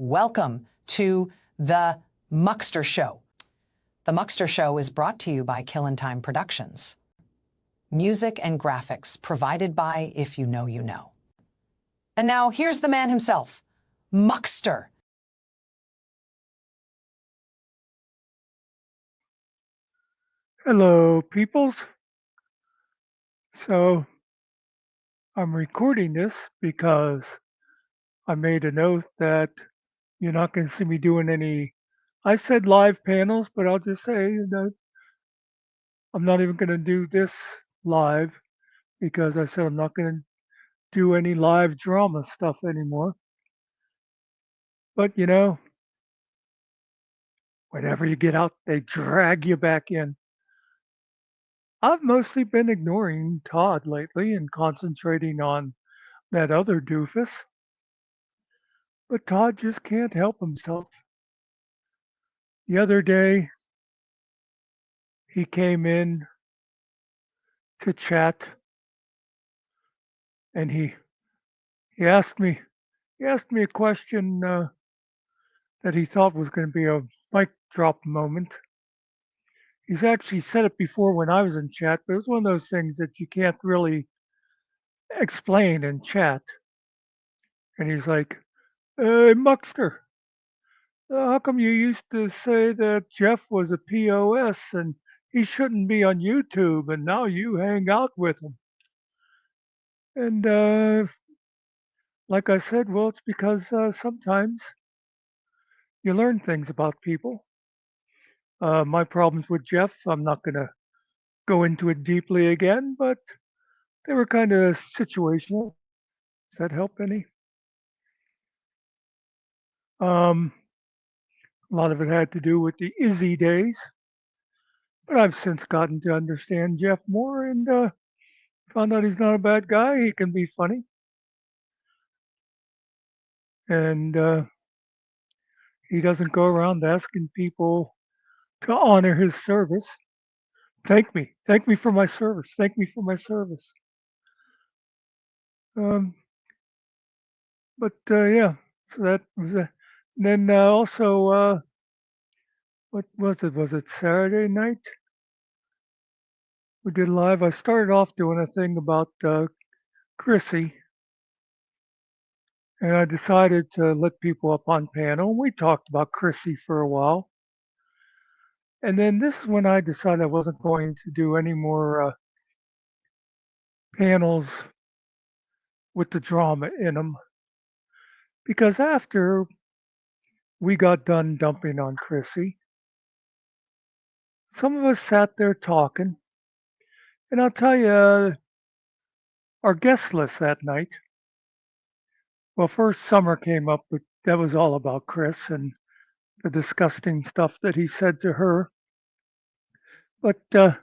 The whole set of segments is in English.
Welcome to the Muckster Show. The Muckster Show is brought to you by Kill Time Productions. Music and graphics provided by If You Know, You Know. And now here's the man himself, Muckster. Hello, peoples. So I'm recording this because I made a note that you're not going to see me doing any. I said live panels, but I'll just say that I'm not even going to do this live because I said I'm not going to do any live drama stuff anymore. But whenever you get out, they drag you back in. I've mostly been ignoring Todd lately and concentrating on that other doofus. But Todd just can't help himself. The other day, he came in to chat and he asked me a question that he thought was going to be a mic drop moment. He's actually said it before when I was in chat, but it was one of those things that you can't really explain in chat. And he's like, "Hey, Muckster, how come you used to say that Jeff was a POS and he shouldn't be on YouTube, and now you hang out with him?" And like I said, well, it's because sometimes you learn things about people. My problems with Jeff, I'm not going to go into it deeply again, but they were kind of situational. Does that help any? A lot of it had to do with the Izzy days, but I've since gotten to understand Jeff more and found out he's not a bad guy. He can be funny. And he doesn't go around asking people to honor his service. Thank me. Thank me for my service. Thank me for my service. Um, but yeah, so that was a. Then also, what was it? Was it Saturday night? We did live. I started off doing a thing about Chrissy, and I decided to let people up on panel. We talked about Chrissy for a while, and then this is when I decided I wasn't going to do any more panels with the drama in them, because after we got done dumping on Chrissy, some of us sat there talking, and I'll tell you, our guest list that night. Well, first Summer came up, but that was all about Chris and the disgusting stuff that he said to her. But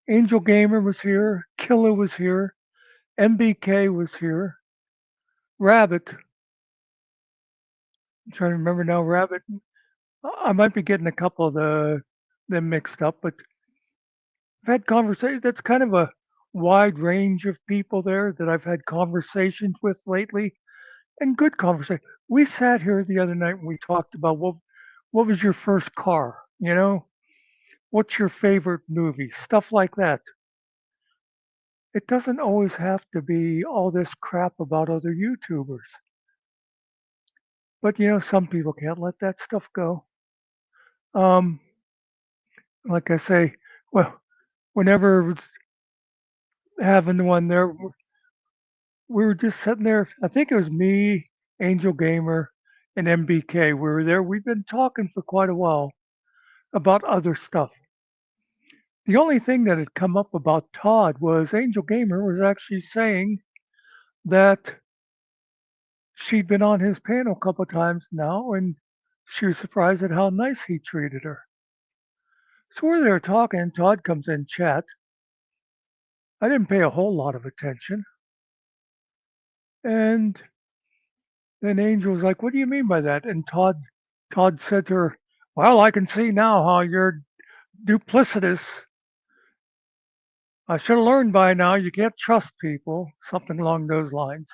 Angel Gamer was here, Killer was here, MBK was here, Rabbit. I'm trying to remember now, Rabbit. I might be getting a couple of them mixed up, but I've had conversations. That's kind of a wide range of people there that I've had conversations with lately, and good conversation. We sat here the other night and we talked about what was your first car, what's your favorite movie, stuff like that. It doesn't always have to be all this crap about other YouTubers. But some people can't let that stuff go. Um, like I say, well, whenever it's having one there, we were just sitting there. I think it was me, Angel Gamer, and MBK. We were there. We've been talking for quite a while about other stuff. The only thing that had come up about Todd was Angel Gamer was actually saying that she'd been on his panel a couple of times now, and she was surprised at how nice he treated her. So we're there talking. Todd comes in chat. I didn't pay a whole lot of attention. And then Angel was like, "What do you mean by that?" And Todd said to her, "Well, I can see now how you're duplicitous. I should have learned by now you can't trust people," something along those lines.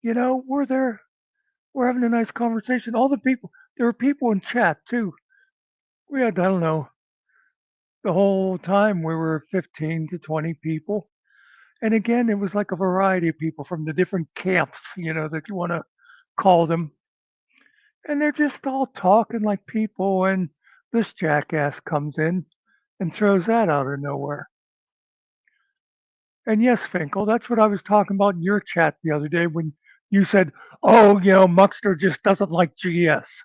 we're there, we're having a nice conversation. All the people, there were people in chat too. We had, I don't know, the whole time we were 15 to 20 people. And again, it was like a variety of people from the different camps, that you want to call them. And they're just all talking like people. And this jackass comes in and throws that out of nowhere. And yes, Finkel, that's what I was talking about in your chat the other day when you said, oh, Muckster just doesn't like GS.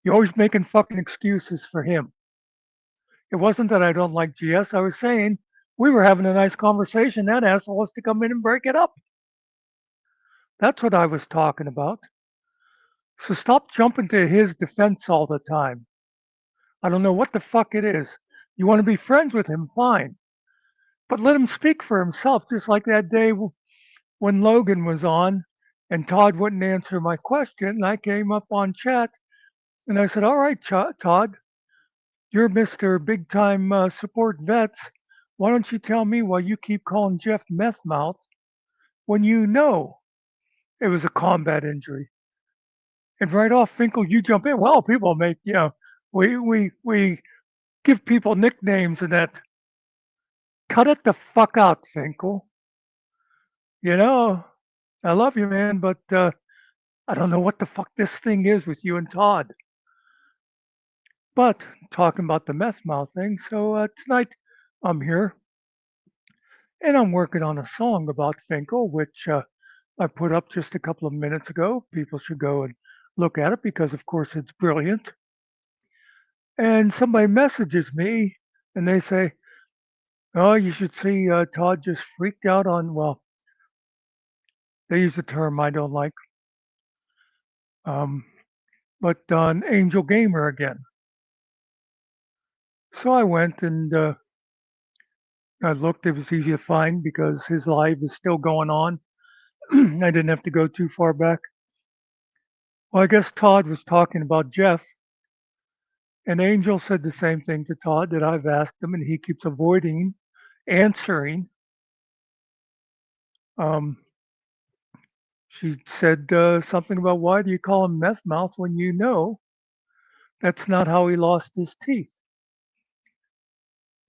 You're always making fucking excuses for him. It wasn't that I don't like GS. I was saying we were having a nice conversation. That asshole wants to come in and break it up. That's what I was talking about. So stop jumping to his defense all the time. I don't know what the fuck it is. You want to be friends with him, fine. But let him speak for himself, just like that day when Logan was on and Todd wouldn't answer my question. And I came up on chat and I said, all right, Todd, you're Mr. Big Time Support Vets. Why don't you tell me why you keep calling Jeff Meth Mouth when you know it was a combat injury? And right off, Finkel, you jump in. Well, people make, we give people nicknames and that. Cut it the fuck out, Finkel. I love you, man, but I don't know what the fuck this thing is with you and Todd. But talking about the meth mouth thing, so tonight I'm here and I'm working on a song about Finkel, which I put up just a couple of minutes ago. People should go and look at it because, of course, it's brilliant. And somebody messages me and they say, oh, you should see Todd just freaked out on, well, they use a term I don't like, um, but on Angel Gamer again. So I went and I looked. It was easy to find because his live is still going on. I didn't have to go too far back. Well, I guess Todd was talking about Jeff, and Angel said the same thing to Todd that I've asked him, and he keeps avoiding answering. Um, she said something about why do you call him meth mouth when you know that's not how he lost his teeth?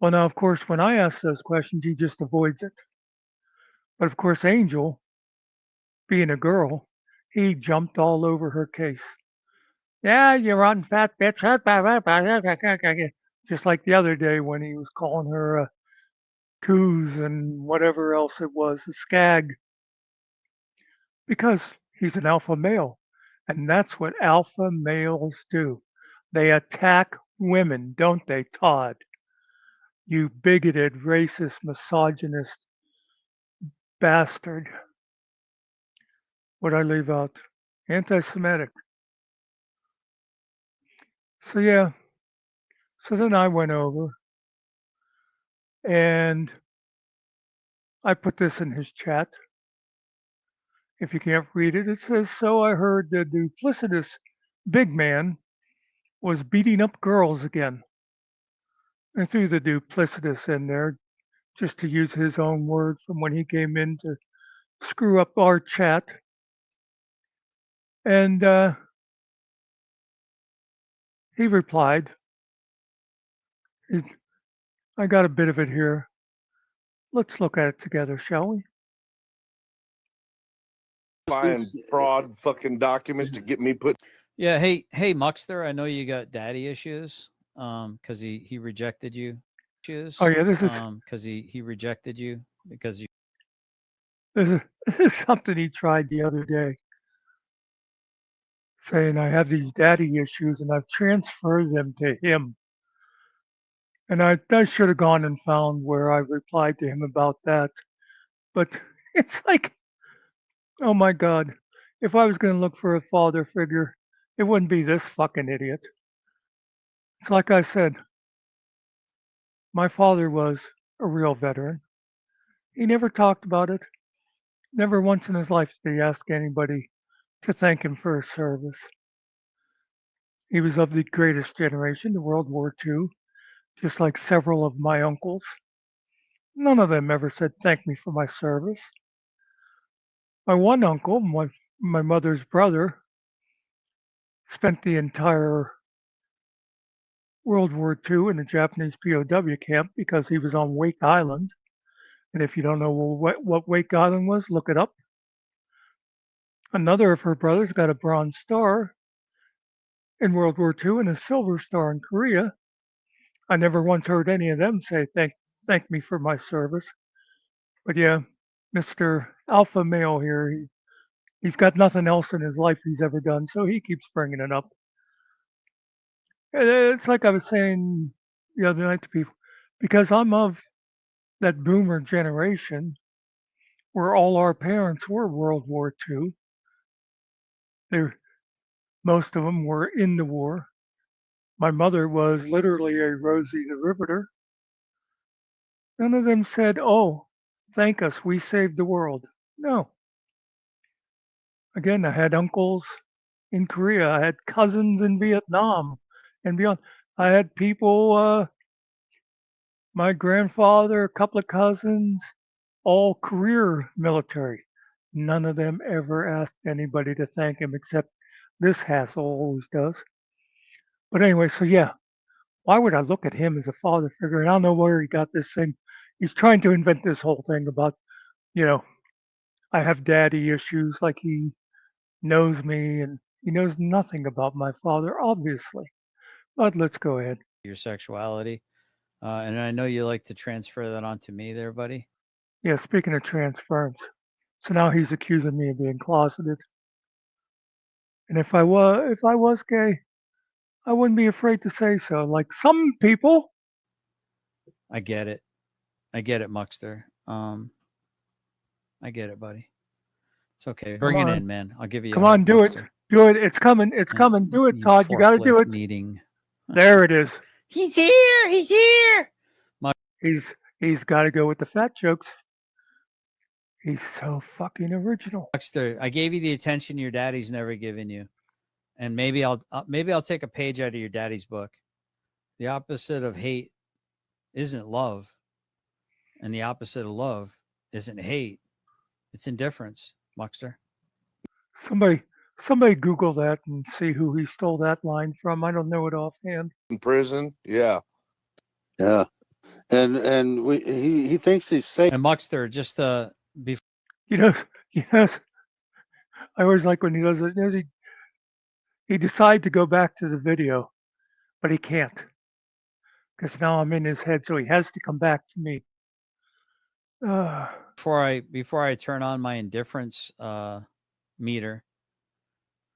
Well, now, of course, when I ask those questions, he just avoids it. But of course, Angel, being a girl, he jumped all over her case. Yeah, you rotten fat bitch. Just like the other day when he was calling her a coos and whatever else it was, a skag, because he's an alpha male. And that's what alpha males do. They attack women, don't they, Todd? You bigoted, racist, misogynist bastard. What I leave out? Anti Semitic. So, yeah. So then I went over and I put this in his chat. If you can't read it, it says, so I heard the duplicitous big man was beating up girls again. I threw the duplicitous in there just to use his own word from when he came in to screw up our chat. And he replied, I got a bit of it here. Let's look at it together, shall we? Buying fraud fucking documents to get me put. Yeah. Hey, Muckster, I know you got daddy issues. Because he rejected you. Oh yeah, this is because he rejected you because you. this is something he tried the other day, saying I have these daddy issues and I've transferred them to him. And I should have gone and found where I replied to him about that. But it's like, oh my God, if I was going to look for a father figure, it wouldn't be this fucking idiot. It's like I said, my father was a real veteran. He never talked about it. Never once in his life did he ask anybody to thank him for his service. He was of the greatest generation, the World War II, just like several of my uncles. None of them ever said, thank me for my service. My one uncle, my mother's brother, spent the entire World War II in a Japanese POW camp because he was on Wake Island. And if you don't know what Wake Island was, look it up. Another of her brothers got a Bronze Star in World War II and a Silver Star in Korea. I never once heard any of them say thank me for my service. But yeah, Mr. Alpha Male here, he's got nothing else in his life he's ever done, so he keeps bringing it up. It's like I was saying the other night to people, because I'm of that boomer generation where all our parents were World War II. Most of them were in the war. My mother was literally a Rosie the Riveter. None of them said, "Oh, thank us, we saved the world." No. Again, I had uncles in Korea. I had cousins in Vietnam and beyond. I had people, my grandfather, a couple of cousins, all career military. None of them ever asked anybody to thank him except this hassle always does. But anyway, so yeah, why would I look at him as a father figure? And I don't know where he got this thing. He's trying to invent this whole thing about, you know, I have daddy issues, like he knows me and he knows nothing about my father, obviously. But let's go ahead. Your sexuality. And I know you like to transfer that onto me there, buddy. Yeah, speaking of transference, so now he's accusing me of being closeted. And if I was gay, I wouldn't be afraid to say so. Like some people. I get it. I get it, Muckster. I get it, buddy. It's okay. Bring it in, man. I'll give you. Come on, do it. Do it. It's coming. It's coming. Do it, Todd. You got to do it. Meeting. There it is. He's here. He's here. He's got to go with the fat jokes. He's so fucking original. Muckster, I gave you the attention your daddy's never given you, and maybe I'll take a page out of your daddy's book. The opposite of hate isn't love, and the opposite of love isn't hate. It's indifference, Muckster. Somebody Google that and see who he stole that line from. I don't know it offhand. In prison, yeah. Yeah. And he thinks he's safe. And Muckster, just before I always like when he does it. He decides to go back to the video, but he can't because now I'm in his head, so he has to come back to me. Before I turn on my indifference meter,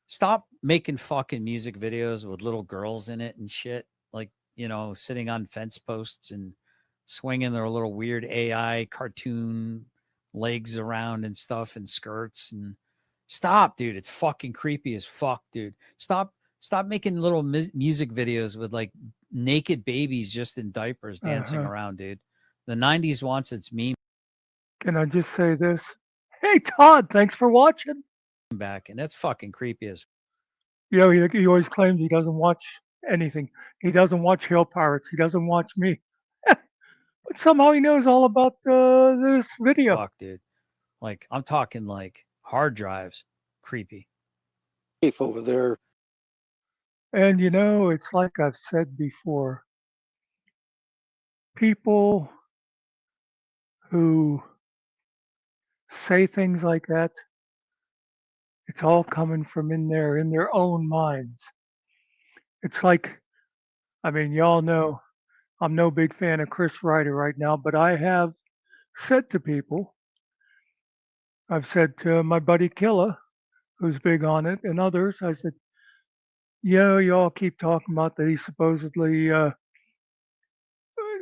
stop making fucking music videos with little girls in it and shit, like, sitting on fence posts and swinging their little weird AI cartoon legs around and stuff and skirts. And stop, dude. It's fucking creepy as fuck, dude. Stop making little music videos with like naked babies just in diapers dancing around, dude. The 90s wants its meme. Can I just say this? Hey, Todd, thanks for watching. Back, and that's fucking creepy as. He always claims he doesn't watch anything. He doesn't watch Hill Pirates. He doesn't watch me. But somehow he knows all about this video. Fuck, dude. Like, I'm talking like hard drives. Creepy. Over there. And it's like I've said before. People who say things like that, it's all coming from in their own minds. It's like, y'all know I'm no big fan of Chris Ryder right now, but I have said to people, I've said to my buddy Killa, who's big on it, and others, I said, y'all keep talking about that he supposedly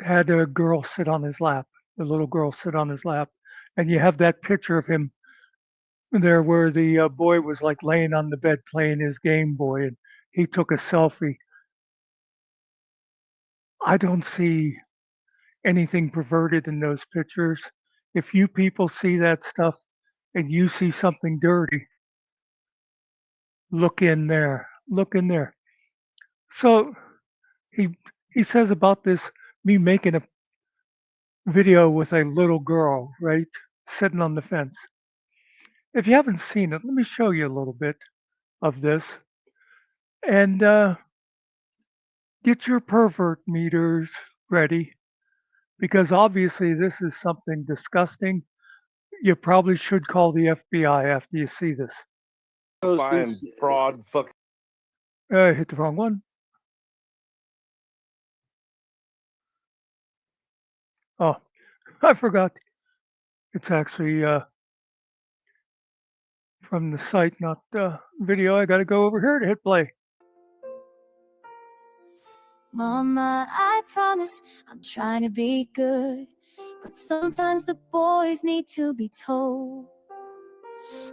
had a girl sit on his lap, the little girl sit on his lap, and you have that picture of him there where the boy was like laying on the bed playing his Game Boy, and he took a selfie. I don't see anything perverted in those pictures. If you people see that stuff and you see something dirty, look in there. Look in there. So he says about this, me making a video with a little girl, right, sitting on the fence. if you haven't seen it, let me show you a little bit of this. And get your pervert meters ready, because obviously this is something disgusting. You probably should call the FBI after you see this. Fine fraud fucking. I hit the wrong one. Oh, I forgot. It's actually from the site, not the video. I got to go over here to hit play. Mama, I promise I'm trying to be good, but sometimes the boys need to be told.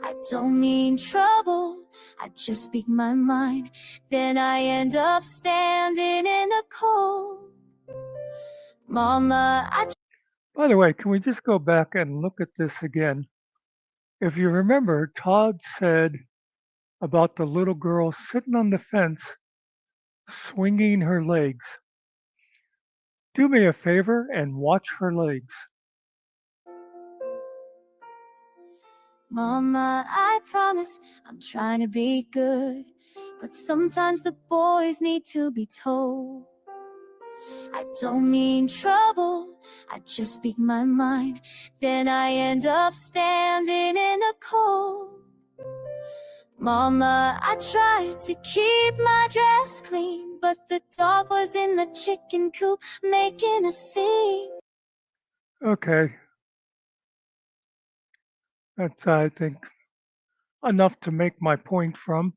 I don't mean trouble, I just speak my mind, then I end up standing in the cold. Mama, By the way, can we just go back and look at this again? If you remember, Todd said about the little girl sitting on the fence, swinging her legs. Do me a favor and watch her legs. Mama, I promise I'm trying to be good, but sometimes the boys need to be told. I don't mean trouble, I just speak my mind, then I end up standing in the cold. Mama, I tried to keep my dress clean, but the dog was in the chicken coop making a scene. Okay. That's, I think, enough to make my point from.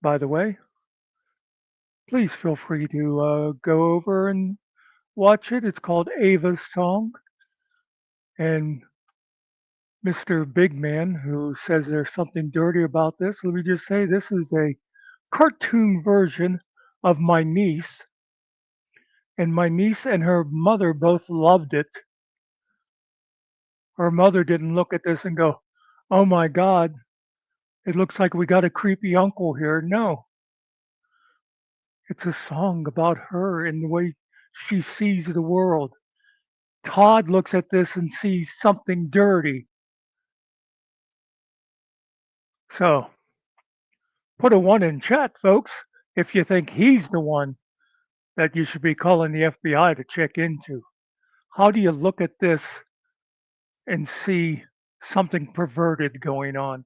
By the way, please feel free to go over and watch it. It's called Ava's Song. And Mr. Big Man, who says there's something dirty about this, let me just say this is a cartoon version of my niece. And my niece and her mother both loved it. Her mother didn't look at this and go, oh my God, it looks like we got a creepy uncle here. No, it's a song about her and the way she sees the world. Todd looks at this and sees something dirty. So put a 1 in chat, folks, if you think he's the one that you should be calling the FBI to check into. How do you look at this and see something perverted going on?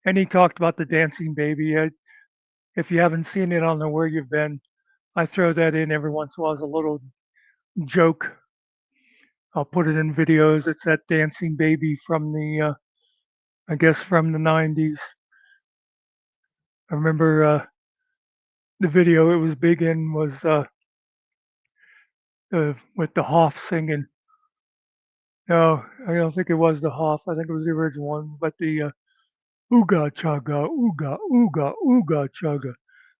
And he talked about the dancing baby. If you haven't seen it, I don't know where you've been. I throw that in every once in a while as a little joke. I'll put it in videos. It's that dancing baby from the, I guess, from the 90s. I remember the video it was big in was with the Hoff singing. No, I don't think it was the Hoff. I think it was the original one. But the ooga chugga, ooga, ooga, ooga chugga.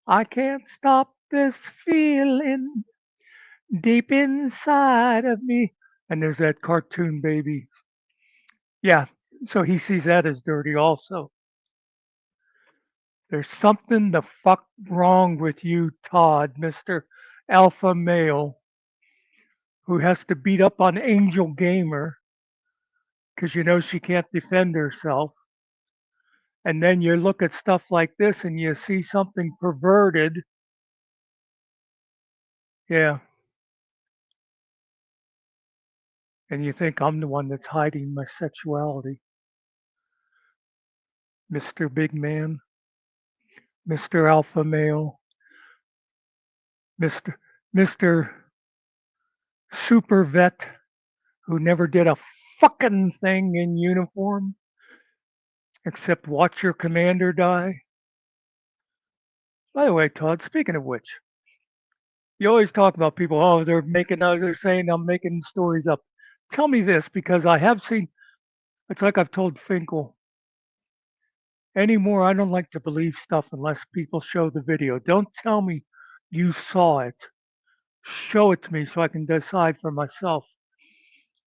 I can't stop this feeling deep inside of me. And there's that cartoon baby. Yeah, so he sees that as dirty also. There's something the fuck wrong with you, Todd, Mr. Alpha Male, who has to beat up on Angel Gamer because you know she can't defend herself. And then you look at stuff like this and you see something perverted. Yeah. And you think I'm the one that's hiding my sexuality. Mr. Big Man, Mr. Alpha Male, Mr. Mr. Super Vet, who never did a fucking thing in uniform except watch your commander die. By the way, Todd, speaking of which, you always talk about people, oh, they're saying I'm making stories up. Tell me this, because I have seen, it's like I've told Finkel, anymore, I don't like to believe stuff unless people show the video. Don't tell me you saw it. Show it to me so I can decide for myself.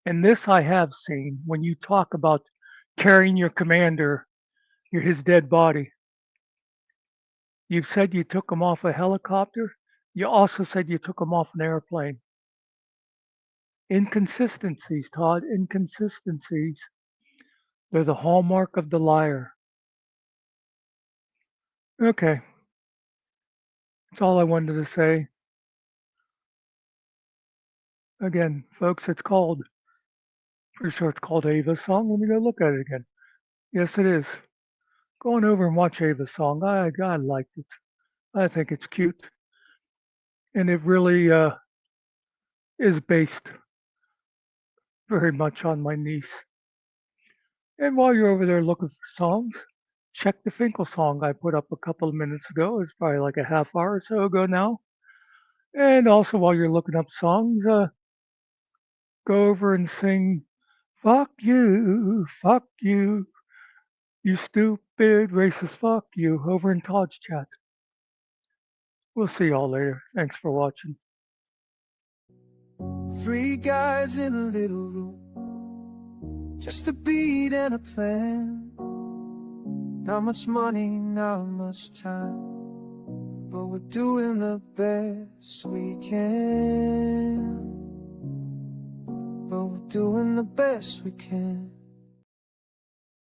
And this I have seen when you talk about carrying your commander, his dead body. You've said you took him off a helicopter. You also said you took him off an airplane. Inconsistencies, Todd, inconsistencies. They're the hallmark of the liar. Okay, that's all I wanted to say. Again, folks, pretty sure it's called Ava's song. Let me go look at it again. Yes, it is. Go on over and watch Ava's song. I liked it. I think it's cute. And it really is based very much on my niece. And while you're over there looking for songs, check the Finkel song I put up a couple of minutes ago. It's probably like a half hour or so ago now. And also, while you're looking up songs, go over and sing fuck you, you stupid racist fuck you over in Todd's chat. We'll see y'all later. Thanks for watching. Three guys in a little room, just a beat and a plan. Not much money, not much time, but we're doing the best we can. But we're doing the best we can.